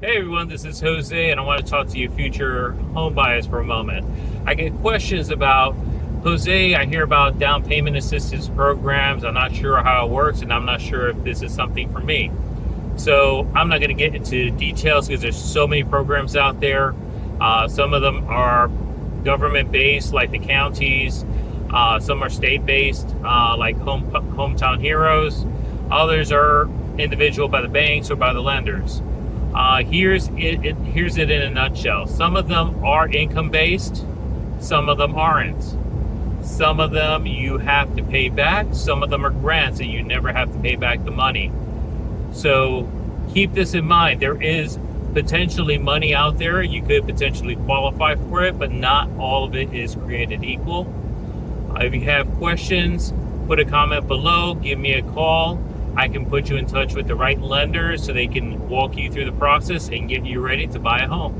Hey everyone, this is Jose, and I want to talk to you future home buyers for a moment. I get questions about, Jose, I hear about down payment assistance programs. I'm not sure how it works, and I'm not sure if this is something for me. So I'm not going to get into details because there's so many programs out there. Some of them are government-based, like the counties. Some are state-based, like Hometown Heroes. Others are individual by the banks or by the lenders. Here's it in a nutshell. Some of them are income-based. Some of them aren't. Some of them you have to pay back. Some of them are grants and you never have to pay back the money. So keep this in mind. There is potentially money out there. You could potentially qualify for it, but not all of it is created equal. If you have questions, put a comment below. Give me a call. I can put you in touch with the right lenders so they can walk you through the process and get you ready to buy a home.